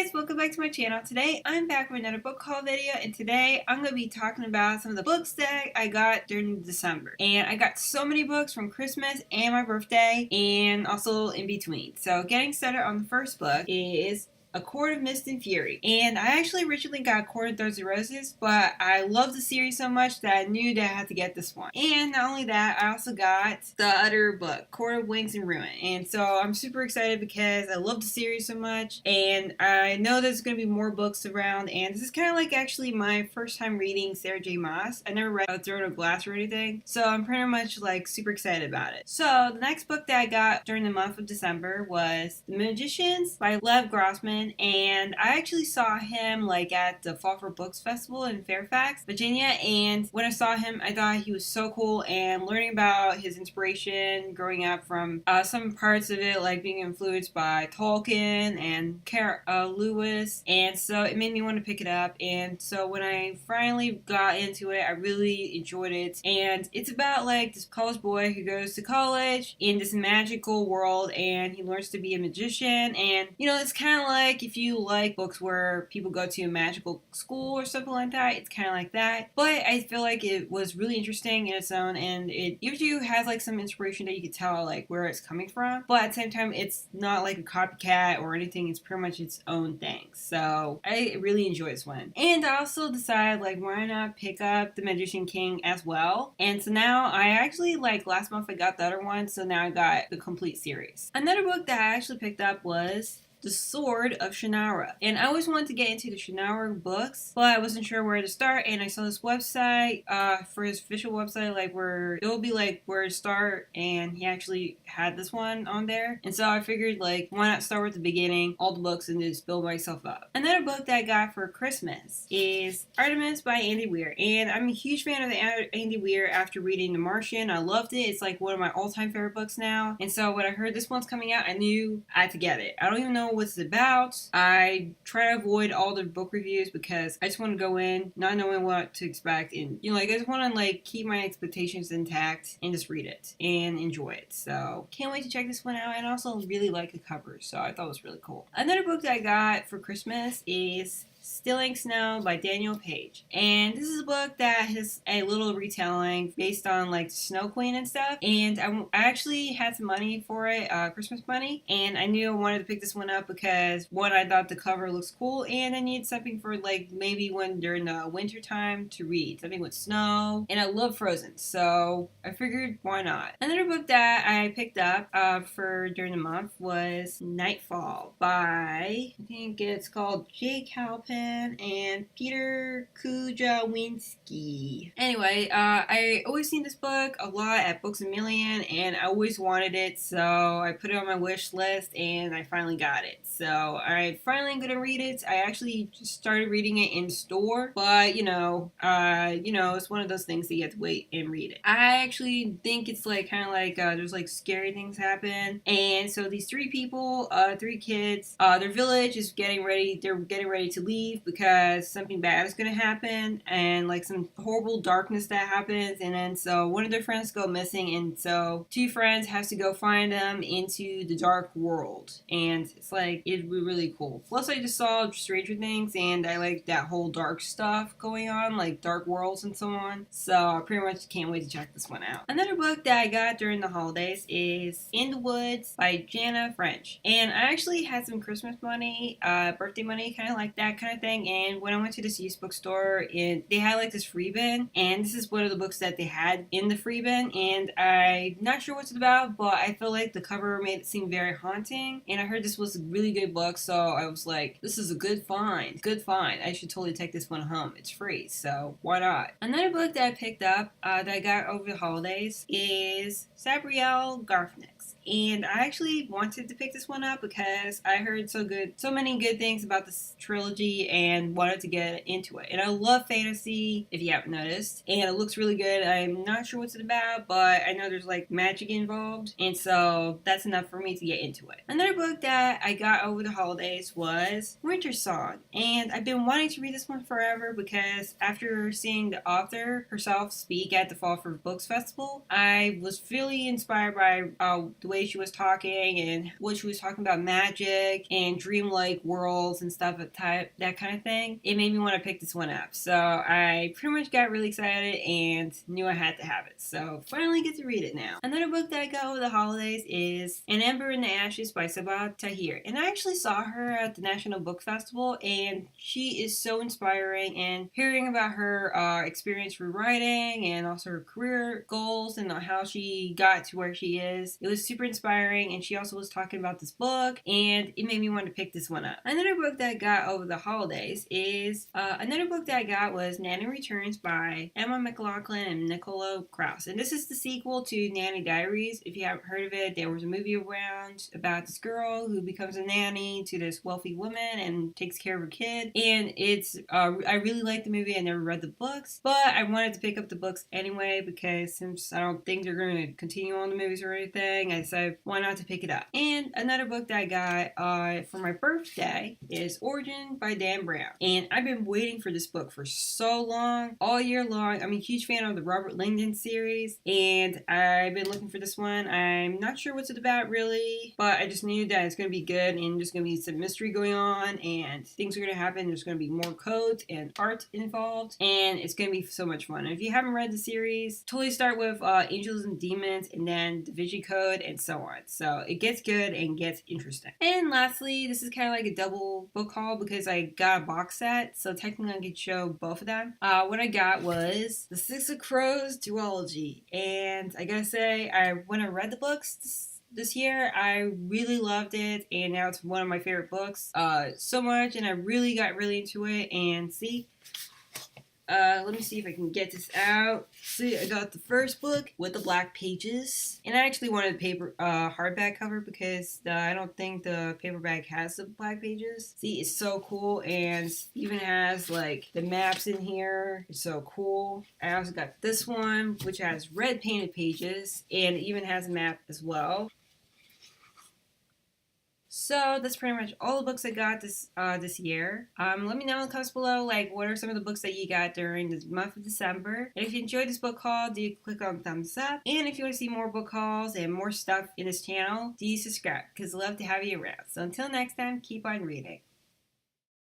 guys, welcome back to my channel. Today I'm back with another book haul video, and today I'm going to be talking about some of the books that I got during December. And I got so many books from Christmas and my birthday and also in between. So getting started on the first book is A Court of Mist and Fury. And I actually originally got Court of Thorns and Roses, but I love the series so much that I knew that I had to get this one. And not only that, I also got the other book, Court of Wings and Ruin. And so I'm super excited because I love the series so much, and I know there's going to be more books around, and this is kind of like actually my first time reading Sarah J Maas. I never read Throne of Glass or anything, so I'm pretty much like super excited about it. So the next book that I got during the month of December was The Magicians by Lev Grossman. And I actually saw him like at the Fall for Books Festival in Fairfax, Virginia, and when I saw him I thought he was so cool, and learning about his inspiration growing up from some parts of it, like being influenced by Tolkien and Lewis, and so it made me want to pick it up. And so when I finally got into it, I really enjoyed it. And it's about like this college boy who goes to college in this magical world, and he learns to be a magician. And you know, it's kind of like if you like books where people go to a magical school or something like that, it's kind of like that. But I feel like it was really interesting in its own, and it usually has like some inspiration that you could tell like where it's coming from, but at the same time it's not like a copycat or anything. It's pretty much its own thing. So I really enjoy this one. And I also decided like why not pick up The Magician King as well. And so now I actually like last month I got the other one, so now I got the complete series. Another book that I actually picked up was The Sword of Shannara. And I always wanted to get into the Shannara books, but I wasn't sure where to start, and I saw this website for his official website, like where it will be like where to start, and he actually had this one on there. And so I figured like why not start with the beginning, all the books, and just build myself up. Another book that I got for Christmas is Artemis by Andy Weir. And I'm a huge fan of Andy Weir after reading The Martian. I loved it. It's like one of my all-time favorite books now. And so when I heard this one's coming out, I knew I had to get it. I don't even know what it's about. I try to avoid all the book reviews because I just want to go in not knowing what to expect, and you know, like I just want to like keep my expectations intact and just read it and enjoy it. So can't wait to check this one out, and also really like the cover, so I thought it was really cool. Another book that I got for Christmas is Stilling Snow by Daniel Page. And this is a book that has a little retelling based on like Snow Queen and stuff. And I actually had some money for it, Christmas money, and I knew I wanted to pick this one up because one, I thought the cover looks cool, and I needed something for like maybe when during the winter time to read, something with snow, and I love Frozen, so I figured why not. Another book that I picked up for during the month was Nightfall by, I think it's called Jake Halpin and Peter Kujawinski. Anyway, I always seen this book a lot at Books A Million, and I always wanted it, so I put it on my wish list, and I finally got it. So I finally gonna read it. I actually just started reading it in store, but you know, it's one of those things that you have to wait and read it. I actually think it's like kind of like there's like scary things happen, and so these three people, three kids, their village is getting ready. They're getting ready to leave because something bad is going to happen, and like some horrible darkness that happens, and then so one of their friends go missing, and so two friends have to go find them into the dark world, and it's like it'd be really cool. Plus I just saw Stranger Things, and I like that whole dark stuff going on, like dark worlds and so on, so I pretty much can't wait to check this one out. Another book that I got during the holidays is In the Woods by Jana French. And I actually had some Christmas money, birthday money, kind of like that kind of thing, and when I went to this used bookstore, they had like this free bin, and this is one of the books that they had in the free bin, and I'm not sure what it's about, but I feel like the cover made it seem very haunting, and I heard this was a really good book, so I was like, this is a good find. I should totally take this one home. It's free, so why not? Another book that I picked up that I got over the holidays is Sabriel, Elgar Phoenix. And I actually wanted to pick this one up because I heard so many good things about this trilogy and wanted to get into it. And I love fantasy, if you haven't noticed, and it looks really good. I'm not sure what's it about, but I know there's like magic involved, and so that's enough for me to get into it. Another book that I got over the holidays was Wintersong, and I've been wanting to read this one forever because after seeing the author herself speak at the Fall for Books Festival, I was really inspired by the way way she was talking and what she was talking about magic and dreamlike worlds and stuff, that kind of thing, it made me want to pick this one up. So I pretty much got really excited and knew I had to have it. So finally get to read it now. Another book that I got over the holidays is An Ember in the Ashes by Sabriel. And I actually saw her at the National Book Festival, and she is so inspiring, and hearing about her experience through writing and also her career goals and how she got to where she is, it was super inspiring. And she also was talking about this book, and it made me want to pick this one up. Another book that I got over the holidays is was Nanny Returns by Emma McLaughlin and Nicola Krauss. And this is the sequel to Nanny Diaries. If you haven't heard of it, there was a movie around about this girl who becomes a nanny to this wealthy woman and takes care of her kid. And it's I really liked the movie. I never read the books, but I wanted to pick up the books anyway because since I don't think they're going to continue on the movies or anything, I decided why not to pick it up. And another book that I got for my birthday is Origin by Dan Brown. And I've been waiting for this book for so long, all year long. I'm a huge fan of the Robert Langdon series, and I've been looking for this one. I'm not sure what's it about really, but I just knew that it's going to be good and there's going to be some mystery going on and things are going to happen. There's going to be more codes and art involved, and it's going to be so much fun. And if you haven't read the series, totally start with Angels and Demons and then Da Vinci Code and so on. So it gets good and gets interesting. And lastly, this is kind of like a double book haul because I got a box set, so technically I could show both of them. What I got was The Six of Crows duology, and I gotta say, when I read the books this year, I really loved it, and now it's one of my favorite books so much, and I really got really into it. And let me see if I can get this out. See, I got the first book with the black pages, and I actually wanted the paper hardback cover because I don't think the paperback has the black pages. See, it's so cool, and even has like the maps in here. It's so cool. I also got this one, which has red painted pages, and it even has a map as well. So that's pretty much all the books I got this year. Let me know in the comments below, like, what are some of the books that you got during the month of December. And if you enjoyed this book haul, do click on thumbs up. And if you want to see more book hauls and more stuff in this channel, do subscribe, because I love to have you around. So until next time, keep on reading.